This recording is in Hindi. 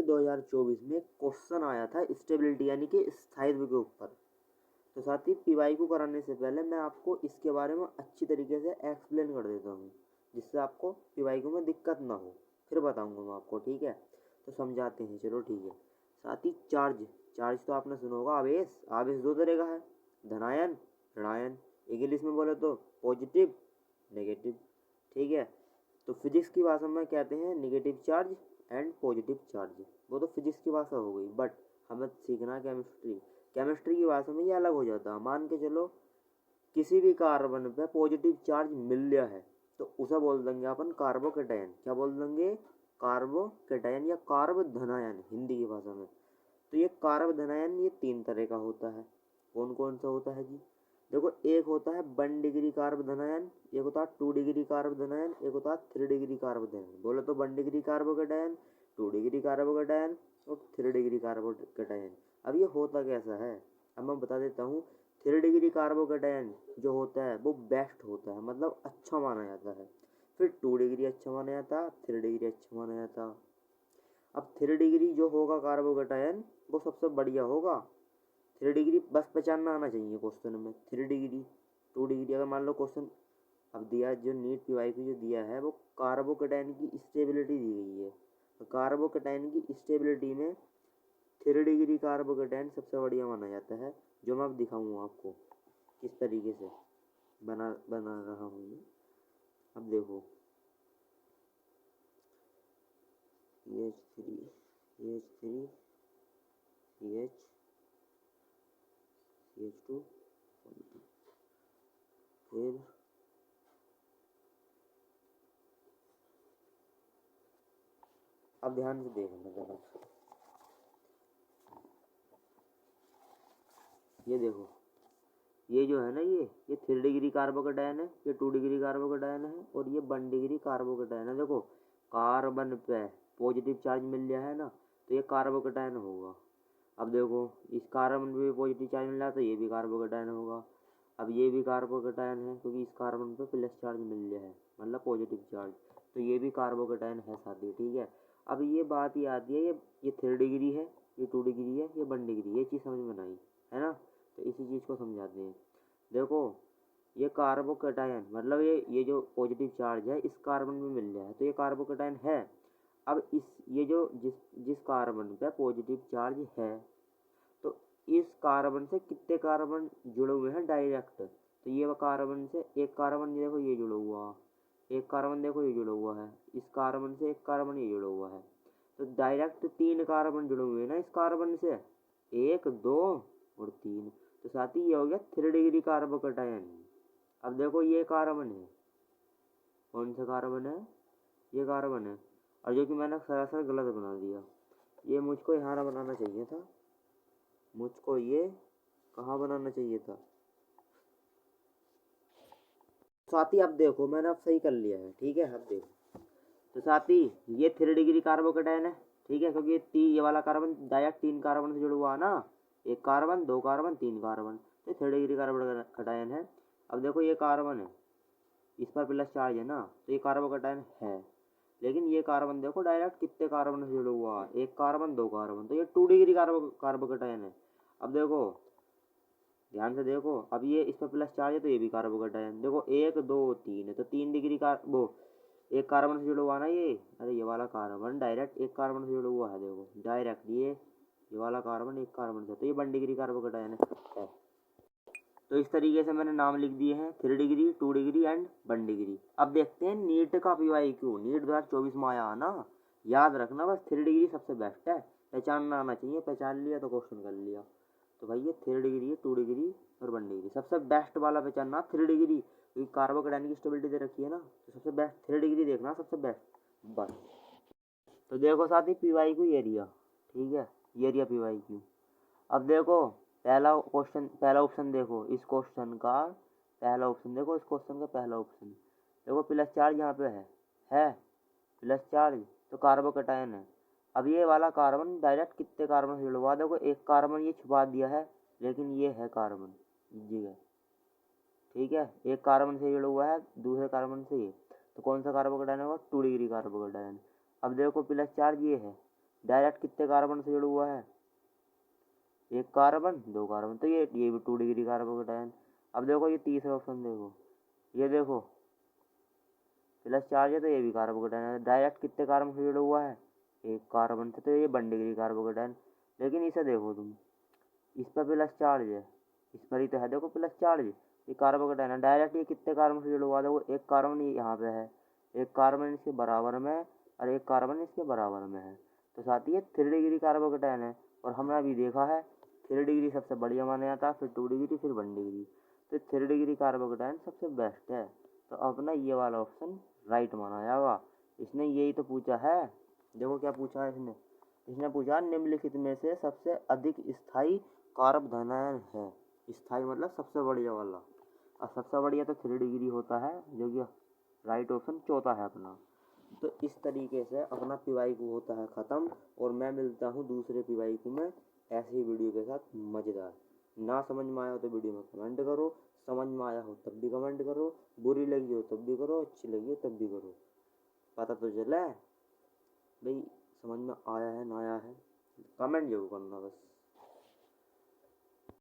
2024 में क्वेश्चन आया था स्टेबिलिटी यानी कि स्थायित्व के ऊपर। तो साथ ही पीवाईक्यू कराने से पहले मैं आपको इसके बारे में अच्छी तरीके से एक्सप्लेन कर देता हूँ, जिससे आपको पीवाईक्यू में दिक्कत ना हो। फिर बताऊँगा मैं आपको, ठीक है। तो समझाते हैं, चलो ठीक है। साथ ही चार्ज तो आपने सुना होगा। आवेश दो तरह का है, धनायन ऋणायन। इंग्लिश में बोले तो पॉजिटिव नेगेटिव, ठीक है। तो फिजिक्स की भाषा में कहते हैं negative charge and positive charge. वो तो फिजिक्स की भाषा हो गई, बट हमें सीखना केमिस्ट्री की भाषा में ये अलग हो जाता है। मान के चलो किसी भी कार्बन पे पॉजिटिव चार्ज मिल गया है तो उसे बोल देंगे अपन कार्बोकेटायन। क्या बोल देंगे? कार्बोकेटायन या कार्ब धनायन हिंदी की भाषा में। तो ये कार्ब धनायन ये 3 तरह का होता है। कौन कौन सा होता है जी? देखो, एक होता है 1 डिग्री कार्ब धनायन, एक होता है 2 डिग्री कार्ब धनायन, एक होता है 3 डिग्री कार्ब धनायन। बोले तो 1 डिग्री कार्बोकेटायन, 2 डिग्री कार्बोकेटायन और 3 डिग्री कार्बोकेटायन। अब ये होता कैसा है, अब मैं बता देता हूँ। 3 डिग्री कार्बोकेटायन जो होता है वो बेस्ट होता है, मतलब अच्छा माना जाता है। फिर 2 डिग्री अच्छा माना जाता है, 3 डिग्री अच्छा माना जाता है। अब 3 डिग्री जो होगा कार्बोकेटायन वो सबसे बढ़िया होगा। 3 डिग्री बस पहचानना आना चाहिए क्वेश्चन में। 3 डिग्री 2 डिग्री अगर मान लो क्वेश्चन अब दिया, जो नीट पीवाईक्यू जो दिया है वो कार्बोकेटायन की स्टेबिलिटी दी गई है। तो कार्बोकेटायन की स्टेबिलिटी में 3 डिग्री कार्बोकेटायन सबसे बढ़िया माना जाता है, जो मैं अब दिखाऊंगा आपको किस तरीके से बना रहा हूँ मैं। अब देखो, CH3 CH CH2 फिर अब ध्यान से देखना जरा। ये देखो, ये जो है ना, ये 3 डिग्री कार्बोकेटायन है, ये 2 डिग्री कार्बोकेटायन है और ये 1 डिग्री कार्बोकेटायन है। देखो, कार्बन पे पॉजिटिव चार्ज मिल गया है ना, तो ये कार्बोकेटायन होगा। अब देखो, इस कार्बन पे पॉजिटिव चार्ज मिल रहा है तो ये भी कार्बोकेटायन होगा। अब ये भी कार्बोकेटायन है क्योंकि इस कार्बन पे प्लस चार्ज मिल गया है, मतलब पॉजिटिव चार्ज, तो ये भी कार्बोकेटायन है साथी, ठीक है। अब ये बात ये आती है, ये 3 डिग्री है, ये 2 डिग्री है, ये 1 डिग्री, ये चीज़ समझ में आई है ना। तो इसी चीज़ को समझाते हैं। देखो, ये कार्बोकेटायन मतलब ये जो पॉजिटिव चार्ज है इस कार्बन में मिल गया है तो ये कार्बोकेटायन है। अब ये जो जिस कार्बन पे पॉजिटिव चार्ज है, तो इस कार्बन से कितने कार्बन जुड़े हुए हैं डायरेक्ट? तो ये कार्बन से एक कार्बन देखो ये जुड़ा हुआ, एक कार्बन देखो ये जुड़ा हुआ है, इस कार्बन से एक कार्बन ये जुड़ा हुआ है, तो डायरेक्ट 3 कार्बन जुड़े हुए हैं ना इस कार्बन से, 1 2 और 3। तो साथ ही ये हो गया 3 डिग्री कार्बोकेटायन। अब देखो, ये कार्बन है, कौन सा कार्बन है? ये कार्बन है, और जो कि मैंने सरासर गलत बना दिया। ये मुझको यहाँ बनाना चाहिए था, मुझको ये कहाँ बनाना चाहिए था। साथी अब देखो, मैंने अब सही कर लिया है, ठीक है। अब देखो, तो साथी ये 3 डिग्री कार्बोकेटायन है, ठीक है, क्योंकि ये वाला कार्बन डायरेक्ट 3 कार्बन से जुड़ा हुआ है ना, 1 कार्बन 2 कार्बन 3 कार्बन, तो 3 डिग्री कार्बोकेटायन है। अब देखो, ये कार्बन है, इस पर प्लस चार्ज है ना, तो ये कार्बोकेटायन है। लेकिन ये कार्बन देखो डायरेक्ट कितने कार्बन से जुड़ा हुआ है, 1 कार्बन 2 कार्बन, तो ये 2 डिग्री कार्बोकेटायन है। अब देखो, ध्यान से देखो, अब ये इस पर प्लस चार्ज है तो ये भी कार्बोकेटायन। देखो, 1 2 3 है तो 3 डिग्री वो 1 कार्बन से जुड़ा हुआ ना ये, अरे ये वाला कार्बन डायरेक्ट 1 कार्बन से जुड़ा हुआ है। देखो डायरेक्ट ये वाला कार्बन 1 कार्बन से, तो ये 1 डिग्री कार्बोकेटायन है। तो इस तरीके से मैंने नाम लिख दिए हैं, 3 डिग्री 2 डिग्री एंड 1 डिग्री। अब देखते हैं नीट का पीवाईक्यू, नीट 2024 में आया ना, याद रखना बस 3 डिग्री सबसे बेस्ट है, पहचानना आना चाहिए, पहचान लिया तो क्वेश्चन कर लिया। तो भाई ये 3 डिग्री है, 2 डिग्री और 1 डिग्री, सबसे बेस्ट वाला पहचानना 3 डिग्री, क्योंकि कार्बोकेटायन की स्टेबिलिटी दे रखी है ना, तो सबसे बेस्ट 3 डिग्री देखना, सबसे बेस्ट बस। तो देखो साथी, पीवाईक्यू एरिया, ठीक है, एरिया पीवाईक्यू। अब देखो, पहला ऑप्शन देखो, इस क्वेश्चन का पहला ऑप्शन देखो, इस क्वेश्चन का पहला ऑप्शन देखो, प्लस चार्ज यहाँ पे है प्लस चार्ज, तो कार्बोकेटायन है। अब ये वाला कार्बन डायरेक्ट कितने कार्बन से जुड़ा हुआ, देखो 1 कार्बन ये छुपा दिया है, लेकिन ये है कार्बन जी है, ठीक है, 1 कार्बन से जुड़ा हुआ है, दूसरे कार्बन से ये, तो कौन सा कार्बोकेटायन होगा? 2 डिग्री कार्बोकेटायन। अब देखो, प्लस चार्ज ये है, डायरेक्ट कितने कार्बन से जुड़ा हुआ है, एक कार्बन दो कार्बन, तो ये भी 2 डिग्री कार्बोकेटायन। अब देखो ये तीसरा ऑप्शन देखो, ये देखो प्लस चार्ज है तो ये भी कार्बोकेटायन है, डायरेक्ट कितने कार्बन से जुड़ा हुआ है, एक कार्बन से, तो ये 1 डिग्री कार्बोकेटायन। लेकिन इसे देखो तुम, इस पर प्लस चार्ज है, इस पर ही तो है देखो प्लस चार्ज, ये कार्बोकेटायन है, डायरेक्ट ये कितने कार्बन से जुड़ा हुआ है, देखो एक कार्बन यहाँ पे है, एक कार्बन इसके बराबर में है और एक कार्बन इसके बराबर में है, तो साथ ही ये 3 डिग्री कार्बोकेटायन है। और हमने अभी देखा है 3 डिग्री सबसे बढ़िया माना जाता है, फिर 2 डिग्री, फिर 1 डिग्री, तो 3 डिग्री कार्बोकेटायन सबसे बेस्ट है। तो अपना ये वाला ऑप्शन राइट माना जाएगा। इसने यही तो पूछा है, देखो क्या पूछा है इसने, इसने पूछा निम्नलिखित में से सबसे अधिक स्थायी कार्बोधनायन है, स्थायी मतलब सबसे बढ़िया वाला, और सबसे बढ़िया तो 3 डिग्री होता है, जो कि राइट ऑप्शन चौथा है अपना। तो इस तरीके से अपना पीवाईक्यू होता है ख़त्म, और मैं मिलता हूँ दूसरे पीवाईक्यू में ऐसी ही वीडियो के साथ मज़ेदार। ना समझ में आया हो तो वीडियो में कमेंट करो, समझ में आया हो तब भी कमेंट करो, बुरी लगी हो तब भी करो, अच्छी लगी हो तब भी करो, पता तो चले भाई समझ में आया है ना आया है, कमेंट जरूर करना बस।